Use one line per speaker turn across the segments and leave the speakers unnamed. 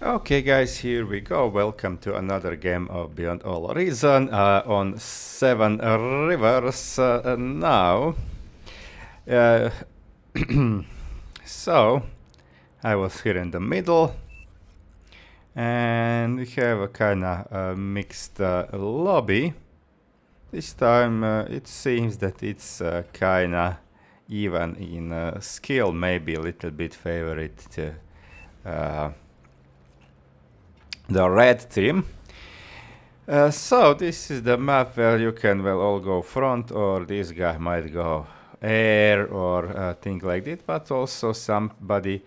Okay guys, here we go. Welcome to another game of Beyond All Reason on 7 Rivers now. So, I was here in the middle and we have a kinda mixed lobby. This time it seems that it's kinda even in skill, maybe a little bit favorite to the red team. So this is the map where you can all go front, or this guy might go air or thing like that, but also somebody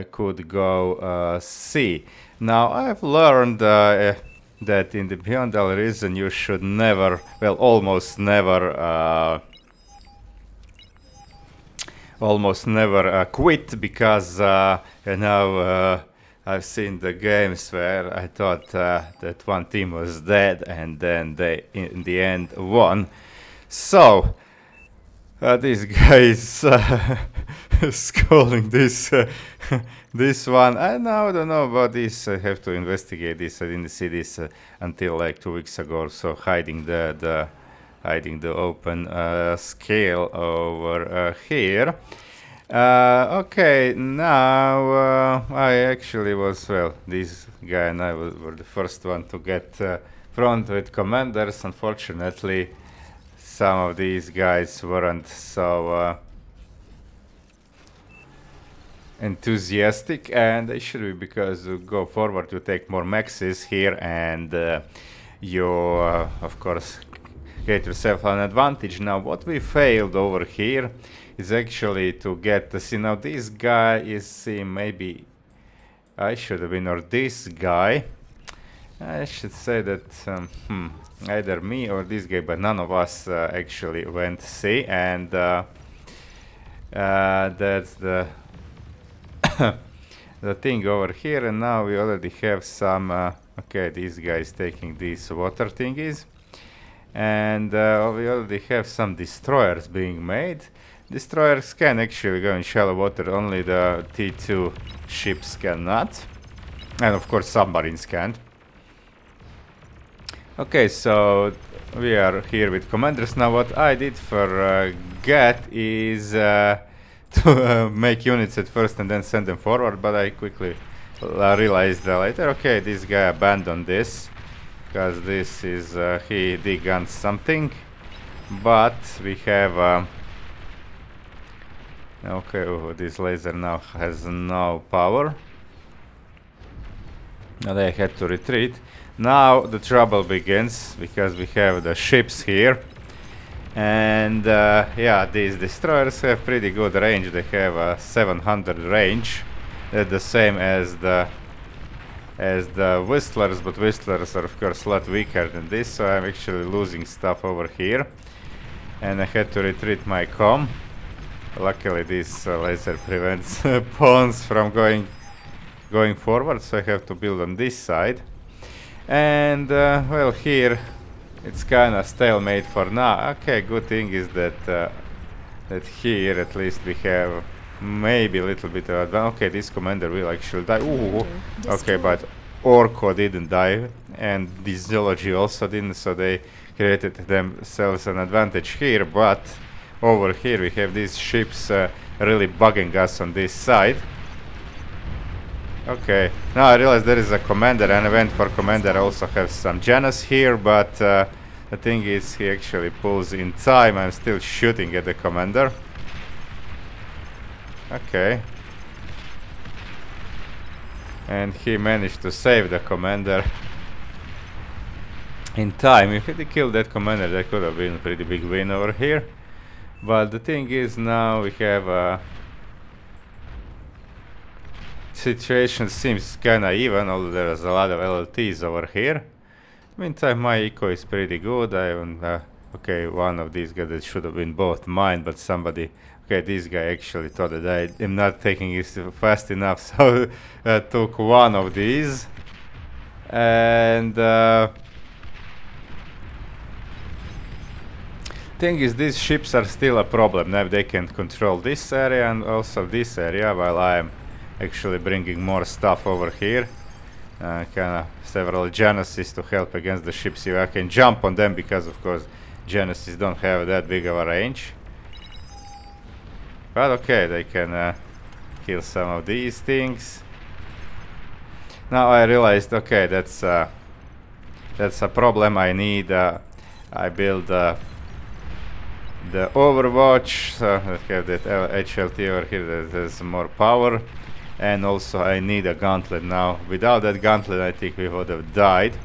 could go sea. Now I've learned that in the Beyond All Reason you should never, almost never quit, because I've seen the games where I thought that one team was dead and then they in the end won. So this guy is calling this this one. I now don't know about this. I have to investigate this. I didn't see this until like 2 weeks ago or so, hiding the open scale over here. Okay, now I actually was, this guy and I were the first one to get front with commanders. Unfortunately, some of these guys weren't so enthusiastic, and they should be, because you go forward you take more maxes here, and you of course get yourself an advantage. Now what we failed over here is actually to get the, see, now this guy is, maybe I should have been, or this guy. I should say that either me or this guy, but none of us actually went C, and that's the the thing over here. And now we already have some okay, this guy is taking these water thingies, and we already have some destroyers being made. Destroyers can actually go in shallow water, only the T2 ships cannot, and of course submarines can't. Okay, so we are here with commanders. Now what I did forget is to make units at first and then send them forward, but I quickly realized later, okay, this guy abandoned this because this is he degunned something, but we have okay, this laser now has no power. Now they had to retreat. Now the trouble begins, because we have the ships here, and yeah, these destroyers have pretty good range. They have a 700 range, the same as the Whistlers, but Whistlers are of course a lot weaker than this, so I'm actually losing stuff over here, and I had to retreat my comm. Luckily this laser prevents pawns from going forward, so I have to build on this side. And well, here it's kind of stalemate for now. Okay, good thing is that that here at least we have maybe a little bit of advantage. Okay, this commander will actually die. Ooh, okay, but Orko didn't die, and this Zoology also didn't, so they created themselves an advantage here. But over here we have these ships really bugging us on this side. Okay, now I realize there is a commander, and I went for commander. I also have some Janus here, but the thing is he actually pulls in time. I'm still shooting at the commander. Okay. And he managed to save the commander in time. If he killed that commander, that could have been a pretty big win over here. But the thing is, now we have a situation seems kinda even, although there's a lot of LLTs over here. Meantime, my eco is pretty good. I okay, one of these guys that should have been both mine, but somebody, okay, this guy actually thought that I am not taking it fast enough, so took one of these, and thing is, these ships are still a problem. Now they can control this area and also this area, while I am actually bringing more stuff over here. Kinda several Genesis to help against the ships. I can jump on them because of course Genesis don't have that big of a range. But okay, they can kill some of these things. Now I realized, okay, that's a problem. I need I build the Overwatch, so I have that HLT over here that has more power, and also I need a gauntlet now. Without that gauntlet I think we would have died,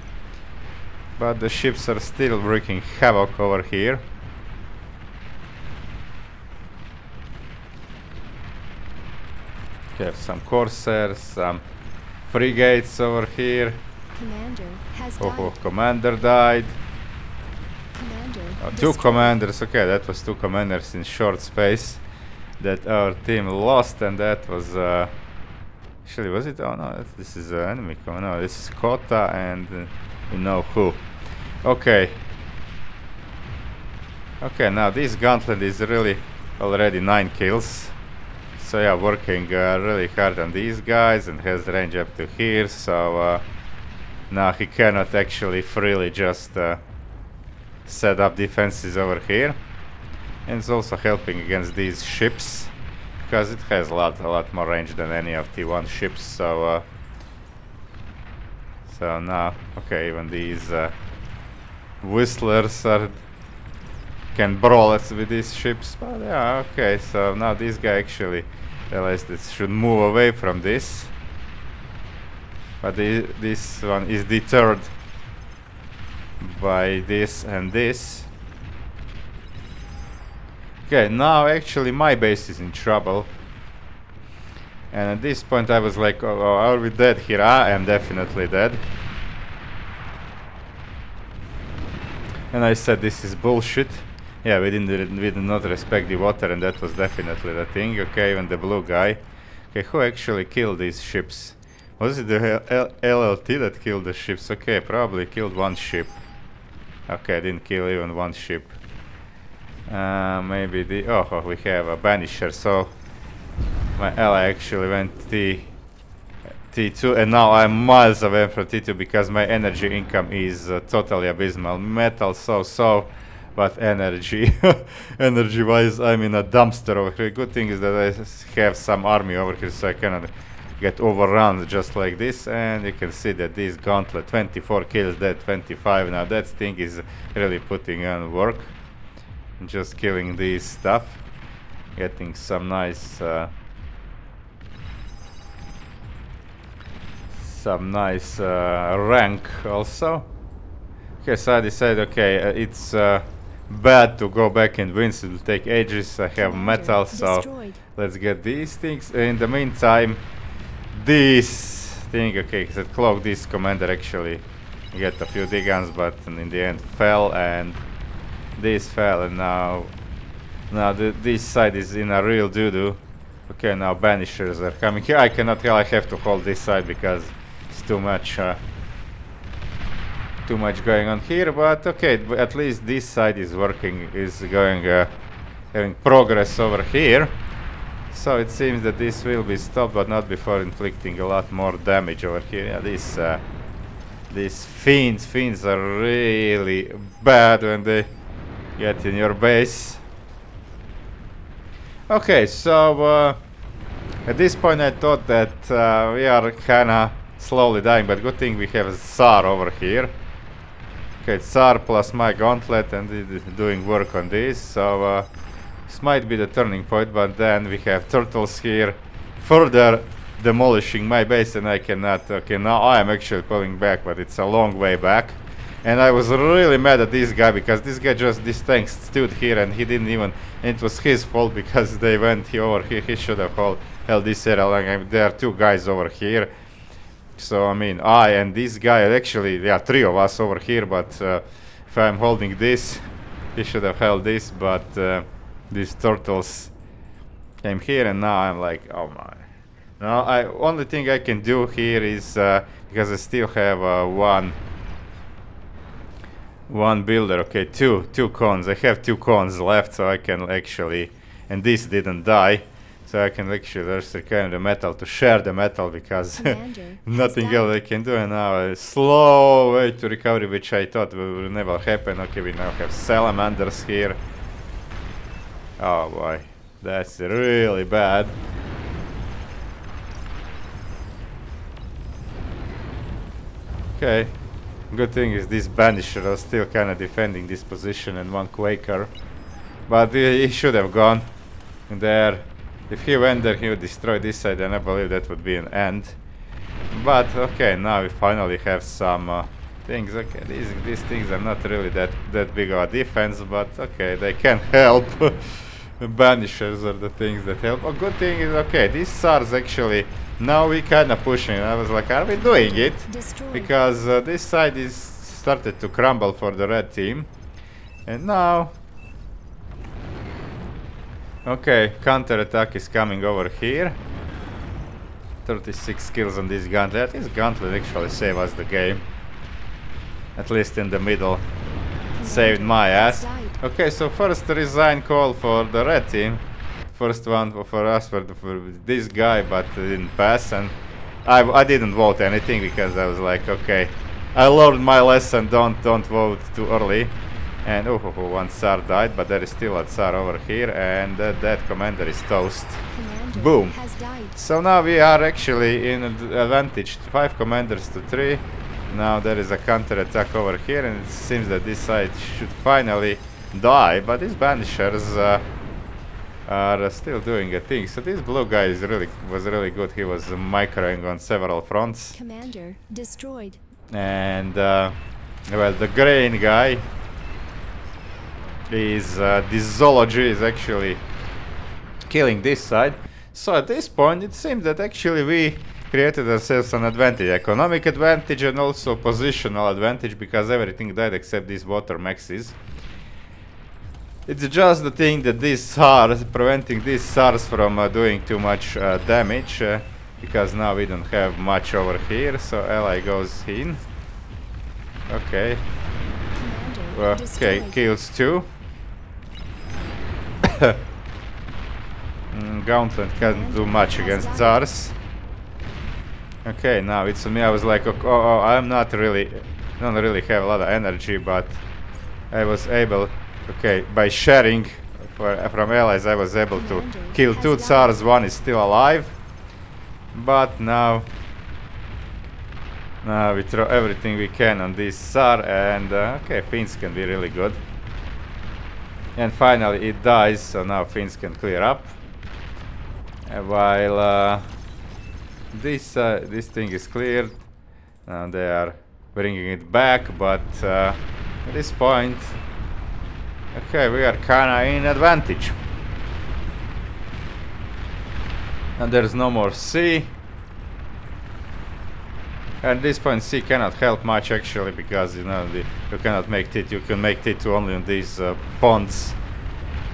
but the ships are still wreaking havoc over here. Have some Corsairs, some frigates over here.
Commander has
Oh, commander died. Two commanders, okay, that was two commanders in short space that our team lost, and that was actually, was it? Oh no, this is enemy no, this is Kota and you know who. Okay, now this gauntlet is really already 9 kills, so yeah, working really hard on these guys, and has range up to here, so now he cannot actually freely just set up defenses over here, and it's also helping against these ships because it has a lot more range than any of T1 ships. So so now, okay, even these whistlers can brawl us with these ships. But yeah, okay, so now this guy actually realized it should move away from this, but this one is deterred by this and this. Okay, now actually my base is in trouble, and at this point I was like, oh, are we dead here? I am definitely dead. And I said, this is bullshit. Yeah, we did not respect the water, and that was definitely the thing. Okay, even the blue guy. Okay, who actually killed these ships? Was it the LLT that killed the ships? Okay, probably killed one ship. Okay, didn't kill even one ship. Maybe the... Oh, we have a Banisher, so my ally actually went T2, and now I'm miles away from T2 because my energy income is totally abysmal. Metal so, but energy... energy-wise, I'm in a dumpster over here. Good thing is that I have some army over here, so I cannot get overrun just like this, and you can see that this gauntlet, 24 kills, dead 25. Now that thing is really putting on work, just killing these stuff, getting some nice rank also. Okay, so I decided, okay, it's bad to go back and win, so it will take ages. I have metal, so let's get these things. In the meantime, this thing, okay, said cloak, this commander actually get a few digans, but in the end fell, and this fell, and now this side is in a real doo-doo. Okay, now banishers are coming here. I cannot tell, I have to hold this side because it's too much going on here, but okay, at least this side is working, is going having progress over here. So it seems that this will be stopped, but not before inflicting a lot more damage over here. Yeah, these fiends are really bad when they get in your base. Okay, so at this point I thought that we are kinda slowly dying, but good thing we have Tsar over here. Okay, Tsar plus my gauntlet, and it is doing work on this, so this might be the turning point, but then we have turtles here further demolishing my base, and I cannot. Okay, now I am actually pulling back, but it's a long way back. And I was really mad at this guy because this tank stood here and he didn't even, and it was his fault because they went over here. He should have held this area long. I mean, there are two guys over here. So I mean, I and this guy, actually, yeah, three of us over here, but if I'm holding this, he should have held this, but these turtles came here, and now I'm like, oh my. Now, only thing I can do here is, because I still have one builder, okay, two cons. I have two cons left, so I can actually, and this didn't die, So I can actually just reclaim the metal to share the metal because nothing else I can do. And now a slow way to recovery, which I thought will never happen. Okay, we now have salamanders here. Oh boy, that's really bad. Okay, good thing is this banisher is still kind of defending this position and one Quaker. But he should have gone there. If he went there, he would destroy this side, and I believe that would be an end. But okay, now we finally have some things. Okay, these things are not really that big of a defense, but okay, they can help. The banishers are the things that help. A good thing is, okay, these SARs actually, now we kind of pushing. I was like, are we doing it? Because this side is started to crumble for the red team. And now... Okay, counter-attack is coming over here. 36 kills on this gauntlet. This gauntlet actually saved us the game. At least in the middle. Saved my ass. Okay, so first resign call for the red team. First one for us for this guy, but it didn't pass. And I didn't vote anything because I was like, okay, I learned my lesson, don't vote too early. And one SAR died, but there is still a SAR over here, and that commander is toast. Boom. So now we are actually in advantage, 5 commanders to 3. Now there is a counter attack over here, and it seems that this side should finally die, but these banishers are still doing a thing. So this blue guy was really good. He was microing on several fronts.
Commander destroyed.
And well, the green guy is this zoology is actually killing this side. So at this point it seems that actually we created ourselves an advantage, economic advantage and also positional advantage, because everything died except these water maxes. It's just the thing that these SARs, preventing these SARs from doing too much damage, because now we don't have much over here. So ally goes in. Okay. Okay, kills 2. Gauntlet can't do much against SARs. Okay, now it's me. I was like, oh, I'm don't really have a lot of energy, but I was able, okay, by sharing from allies, I was able to kill 2 SARs. One is still alive, but now we throw everything we can on this SAR, and okay, Finns can be really good. And finally it dies, so now Finns can clear up. While this thing is cleared, now they are bringing it back, but at this point, okay, we are kinda in advantage. And there's no more sea. At this point, C cannot help much actually, because you know you cannot make T2. You can make T2 only on these ponds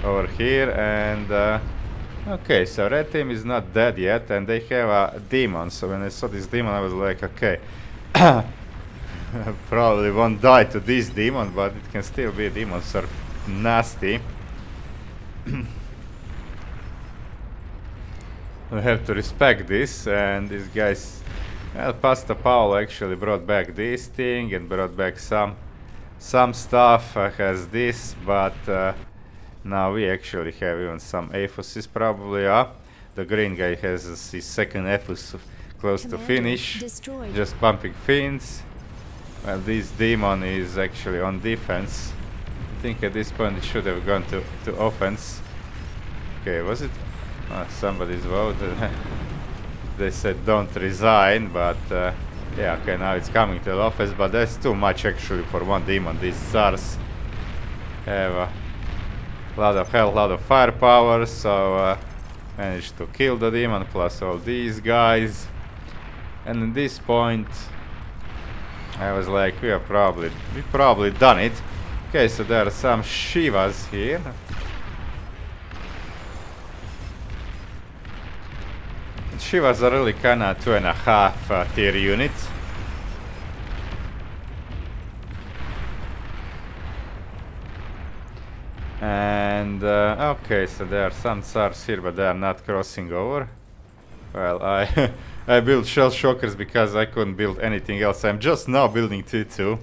over here. And okay, so red team is not dead yet, and they have a demon. So when I saw this demon, I was like, okay, probably won't die to this demon, but it can still be. Demons are nasty. We have to respect this, and these guys. Well, Pasta Paolo actually brought back this thing and brought back some stuff, has this, but now we actually have even some aphuses probably up. The green guy has his second aphus close to finish, just pumping Finns. Well, this demon is actually on defense. I think at this point it should have gone to offense. Okay, was it? Somebody's vote. They said don't resign, but yeah, okay, now it's coming to the office, but that's too much actually for one demon. These SARs have a lot of health, lot of firepower, so managed to kill the demon plus all these guys. And at this point I was like, we probably done it. Okay, so there are some Shivas here. Shivas are really kinda 2.5 tier unit. And okay, so there are some tsars here, but they are not crossing over. Well, I I built shell shockers because I couldn't build anything else. I'm just now building T2.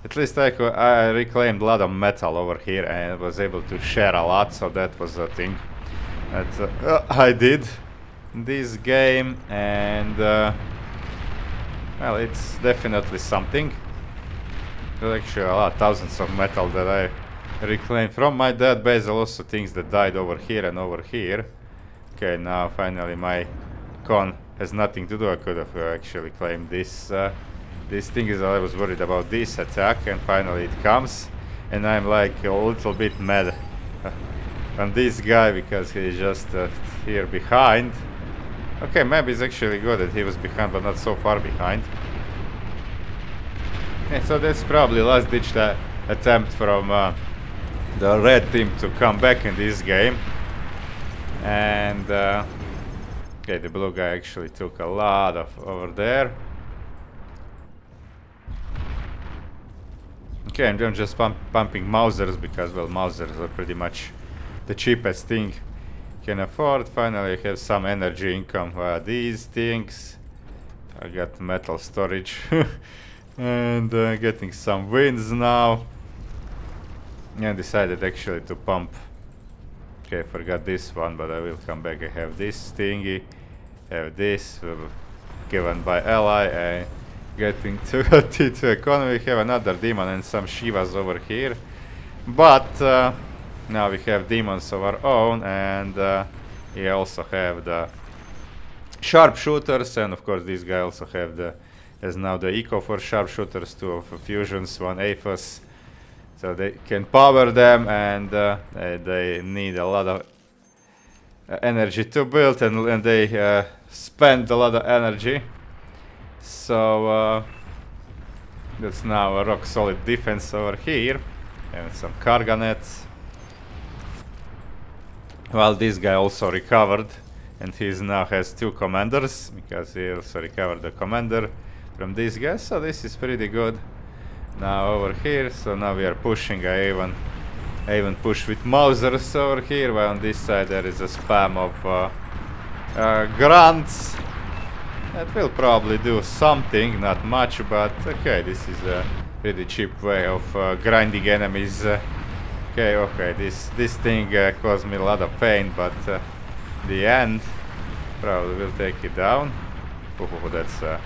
At least I reclaimed a lot of metal over here and was able to share a lot, so that was a thing that I did in this game. And well, it's definitely something. There's actually a lot, thousands of metal that I reclaimed from my dead base. Also things that died over here and over here. Okay, now finally my con has nothing to do. I could have actually claimed this. This thing is, I was worried about this attack, and finally it comes. And I'm like a little bit mad on this guy because he's just here behind. Okay, maybe it's actually good that he was behind, but not so far behind. Yeah, so that's probably last ditch attempt from the red team to come back in this game. And okay, the blue guy actually took a lot of over there. Okay, I'm just pumping Mausers because, well, Mausers are pretty much the cheapest thing you can afford. Finally, I have some energy income via these things. I got metal storage and getting some wins now. And decided actually to pump. Okay, I forgot this one, but I will come back. I have this thingy, have this given by ally. Getting to T2 economy. We have another demon and some Shivas over here, but now we have demons of our own, and we also have the sharpshooters, and of course this guy also has now the eco for sharpshooters, 2 of fusions, 1 aphos, so they can power them, and they need a lot of energy to build, and they spend a lot of energy. So that's now a rock solid defense over here, and some Karganets. Well, this guy also recovered, and he now has 2 commanders because he also recovered the commander from this guy. So this is pretty good. Now over here, so now we are pushing. I even push with Mausers over here. While on this side there is a spam of grunts. That will probably do something, not much, but okay, this is a pretty cheap way of grinding enemies. Okay, this thing caused me a lot of pain, but the end probably will take it down. Oh, that's a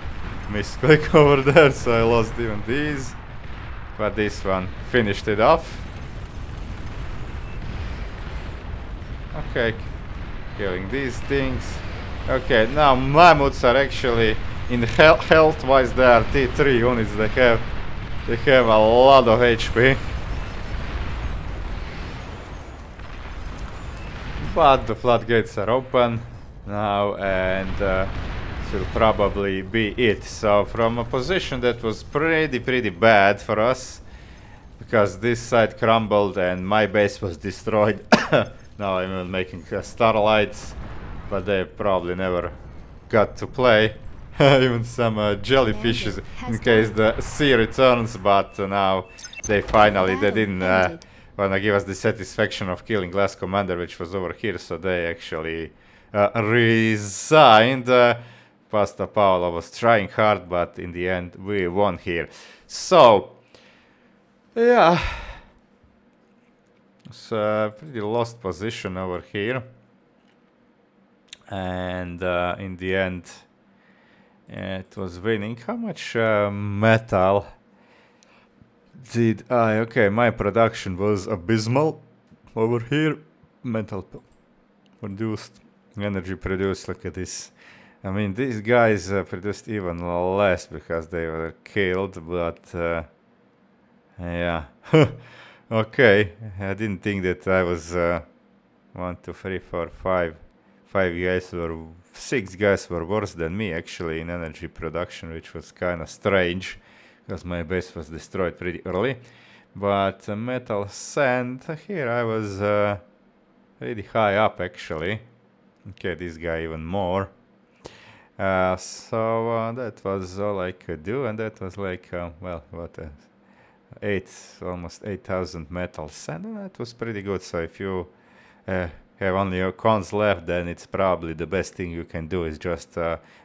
misclick over there, so I lost even these. But this one finished it off. Okay, killing these things. Okay, now mammoths are actually in health-wise they are T3 units. They have a lot of HP. But the floodgates are open now, and this will probably be it. So from a position that was pretty bad for us, because this side crumbled and my base was destroyed. Now I'm even making starlights. But they probably never got to play. Even some jellyfishes in case the sea returns, but now they didn't wanna give us the satisfaction of killing last commander, which was over here, so they actually resigned. Pasta Paola was trying hard, but in the end we won here. So yeah, it's a pretty lost position over here. And in the end it was winning. How much metal did I... Okay, my production was abysmal over here. Metal produced, energy produced, look at this. I mean, these guys produced even less because they were killed, but yeah. Okay, I didn't think that I was 1, 2, 3, 4, 5 guys or 6 guys were worse than me actually in energy production, which was kind of strange because my base was destroyed pretty early. But metal sand, here I was pretty high up actually. Okay, this guy even more. So that was all I could do, and that was like, well, what almost 8,000 metals, and that was pretty good. So if you have only your cons left, then it's probably the best thing you can do is just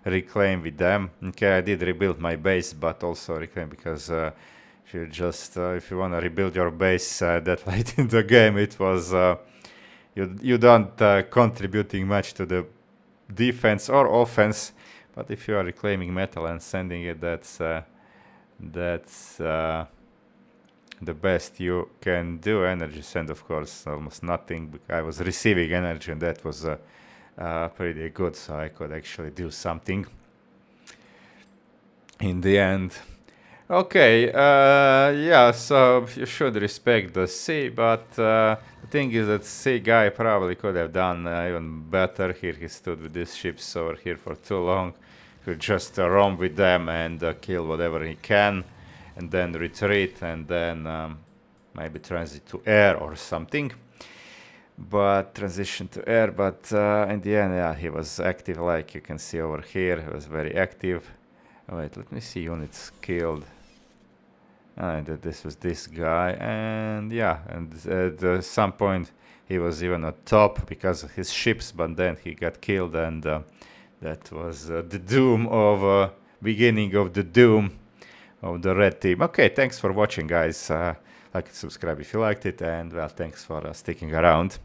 reclaim with them. Okay, I did rebuild my base, but also reclaim because if you want to rebuild your base that late in the game, it was you don't contributing much to the defense or offense. But if you are reclaiming metal and sending it, that's the best you can do. Energy send, of course, almost nothing. I was receiving energy, and that was pretty good, so I could actually do something in the end. Okay, yeah, so you should respect the sea, but the thing is that sea guy probably could have done even better. Here he stood with these ships over here for too long. Could just roam with them and kill whatever he can, and then retreat, and then maybe transit to air or something. But transition to air, but in the end, yeah, he was active, like you can see over here. He was very active. Oh, wait, let me see units killed. This was this guy, and yeah, and at some point he was even on top because of his ships, but then he got killed, and that was the doom of beginning of the doom of the red team. Okay, thanks for watching, guys. Like and subscribe if you liked it, and well, thanks for sticking around.